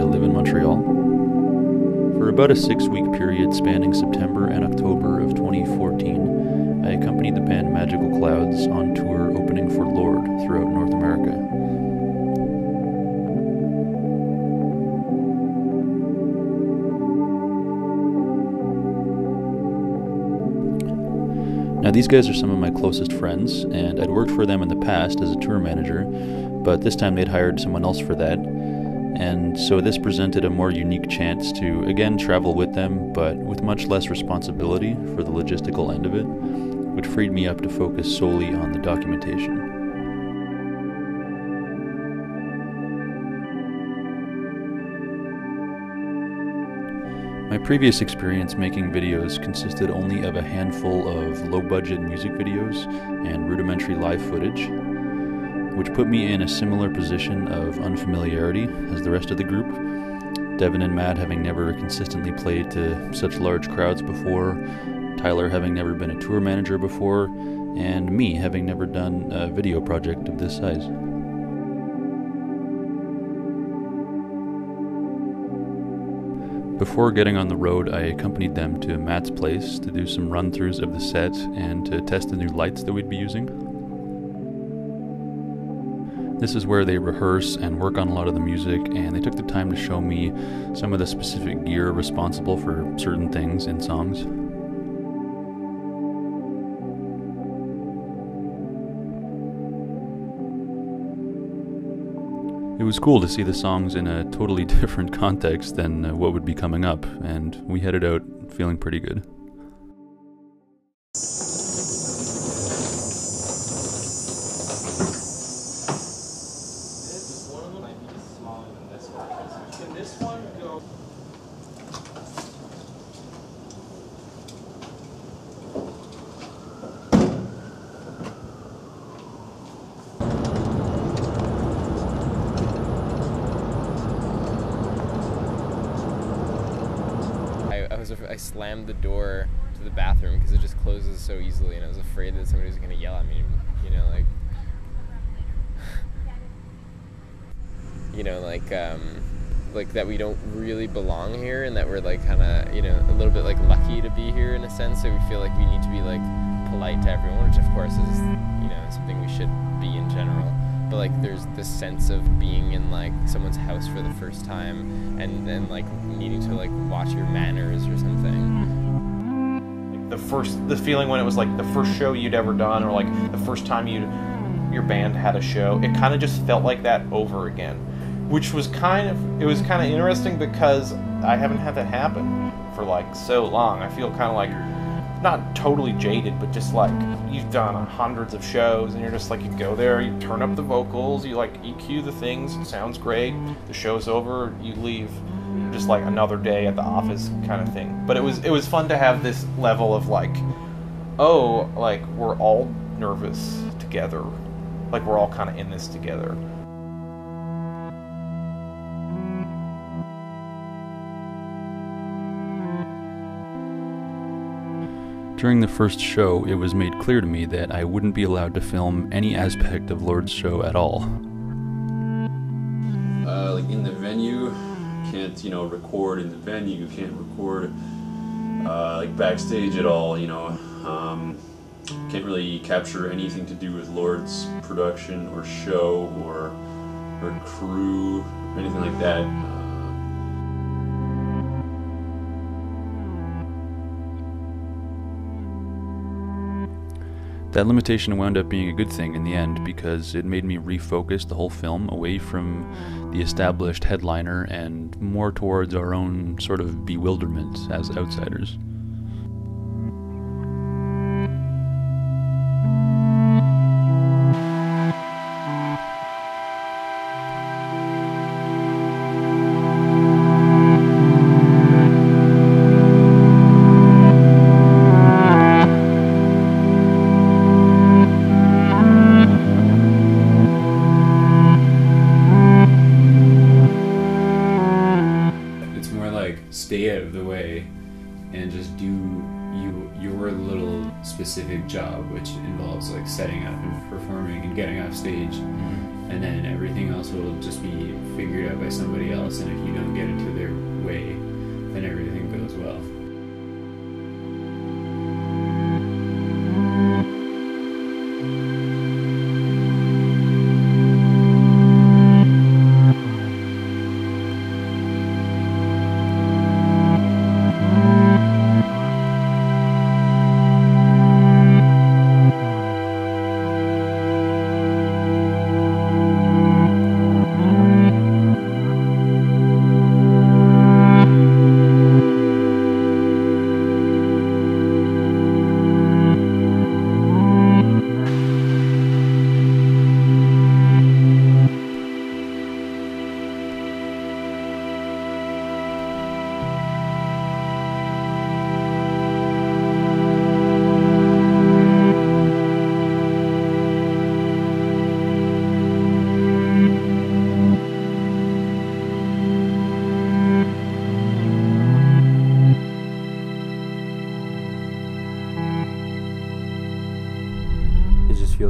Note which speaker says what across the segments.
Speaker 1: I live in Montreal. For about a 6-week period spanning September and October of 2014, I accompanied the band Majical Cloudz on tour opening for Lord throughout North America. Now these guys are some of my closest friends, and I'd worked for them in the past as a tour manager, but this time they'd hired someone else for that, and so this presented a more unique chance to again travel with them, but with much less responsibility for the logistical end of it, which freed me up to focus solely on the documentation. My previous experience making videos consisted only of a handful of low-budget music videos and rudimentary live footage, which put me in a similar position of unfamiliarity as the rest of the group, Devin and Matt having never consistently played to such large crowds before, Tyler having never been a tour manager before, and me having never done a video project of this size. Before getting on the road, I accompanied them to Matt's place to do some run-throughs of the set and to test the new lights that we'd be using. This is where they rehearse and work on a lot of the music, and they took the time to show me some of the specific gear responsible for certain things in songs. It was cool to see the songs in a totally different context than what would be coming up, and we headed out feeling pretty good.
Speaker 2: I slammed the door to the bathroom because it just closes so easily, and I was afraid that somebody was going to yell at me, like that we don't really belong here, and that we're like kind of, a little bit like lucky to be here in a sense, so we feel like we need to be like polite to everyone, which of course is, something we should be in general. But like there's this sense of being in like someone's house for the first time and then like needing to like watch your manners or something.
Speaker 3: Like the feeling when it was like the first show you'd ever done, or like the first time your band had a show, it kind of just felt like that over again, which was kind of interesting because I haven't had that happen for like so long. I feel kind of like not totally jaded, but just like you've done hundreds of shows and you're just like, you go there, you turn up the vocals, you like EQ the things, it sounds great, the show's over, you leave, just like another day at the office kind of thing. But it was fun to have this level of like, oh, like we're all nervous together, like we're all kind of in this together.
Speaker 1: During the first show, it was made clear to me that I wouldn't be allowed to film any aspect of Lord's show at all.
Speaker 4: Like in the venue, can't record in the venue, can't record like backstage at all, can't really capture anything to do with Lord's production or show or crew or anything like that.
Speaker 1: That limitation wound up being a good thing in the end because it made me refocus the whole film away from the established headliner and more towards our own sort of bewilderment as outsiders.
Speaker 4: Stay out of the way and just do your little specific job, which involves like setting up and performing and getting off stage, and then everything else will just be figured out by somebody else, and if you don't get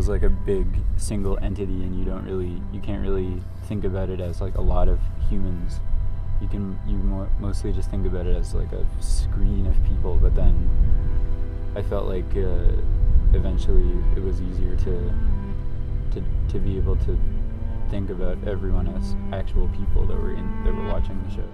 Speaker 5: feels like a big single entity, and you can't really think about it as like a lot of humans. You mostly just think about it as like a screen of people, but then I felt like eventually it was easier to be able to think about everyone as actual people that were watching the show.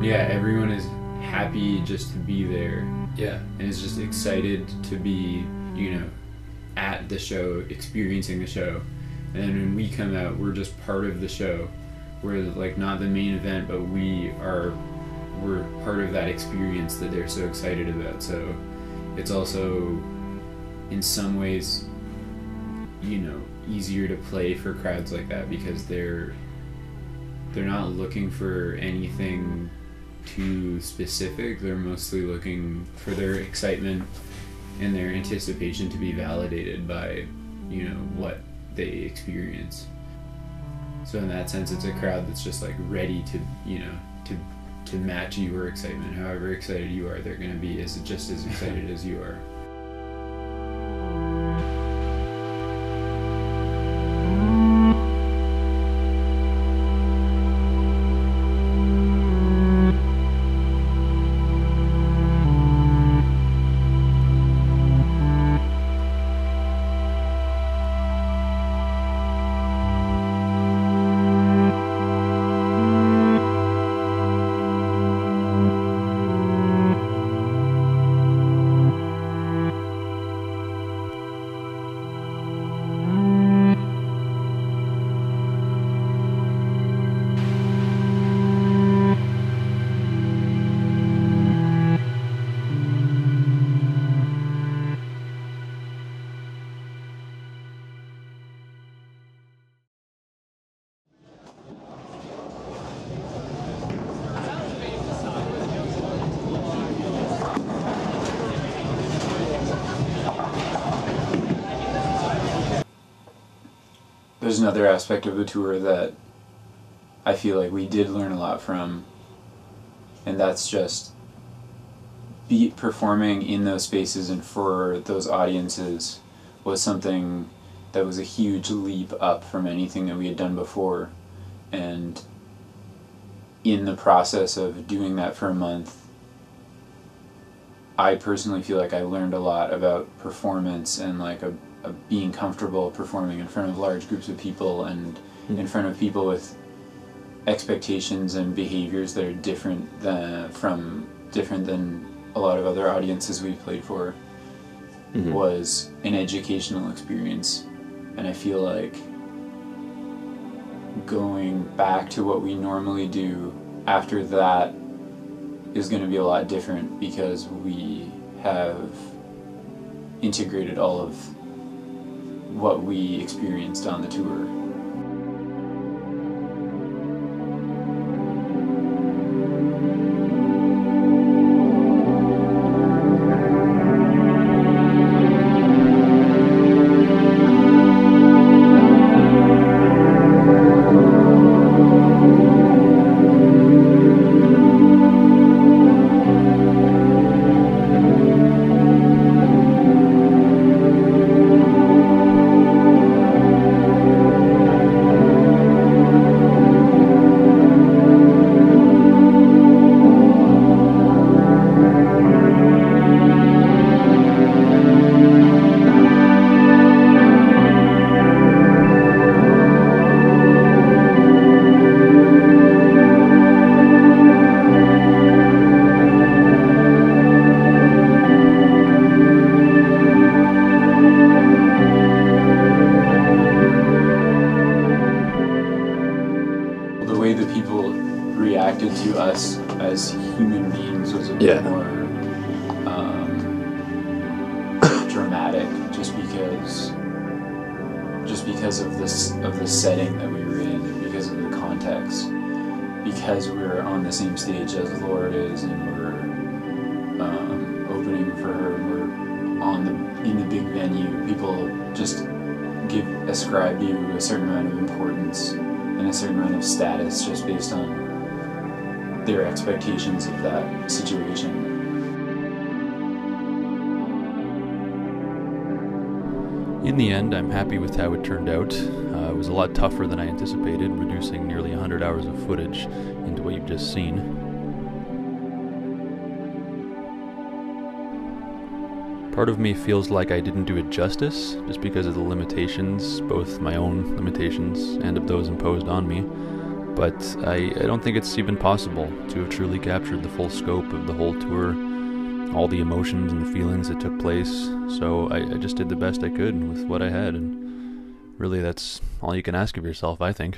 Speaker 4: Yeah, everyone is happy just to be there.
Speaker 1: Yeah.
Speaker 4: And is just excited to be, at the show, experiencing the show. And then when we come out, we're just part of the show. We're like not the main event, but we're part of that experience that they're so excited about. So it's also in some ways, easier to play for crowds like that because they're not looking for anything too specific. They're mostly looking for their excitement and their anticipation to be validated by what they experience. So in that sense, it's a crowd that's just like ready to to match your excitement. However excited you are, they're going to be just as excited as you are.
Speaker 5: There's another aspect of the tour that I feel like we did learn a lot from, and that's just performing in those spaces and for those audiences was something that was a huge leap up from anything that we had done before. And in the process of doing that for a month, I personally feel like I learned a lot about performance and like a being comfortable performing in front of large groups of people and in front of people with expectations and behaviors that are different than a lot of other audiences we've played for. Was an educational experience. And I feel like going back to what we normally do after that is going to be a lot different because we have integrated all of what we experienced on the tour. human beings was a bit
Speaker 1: Yeah.
Speaker 5: more dramatic, just because of the setting that we were in, because of the context, because we were on the same stage as Lord is, and we're opening for her, and we're in the big venue. People just ascribe you a certain amount of importance and a certain amount of status just based on their expectations of that situation.
Speaker 1: In the end, I'm happy with how it turned out. It was a lot tougher than I anticipated, reducing nearly 100 hours of footage into what you've just seen. Part of me feels like I didn't do it justice, just because of the limitations, both my own limitations and of those imposed on me. But I don't think it's even possible to have truly captured the full scope of the whole tour, all the emotions and the feelings that took place. So I just did the best I could with what I had, and really that's all you can ask of yourself, I think.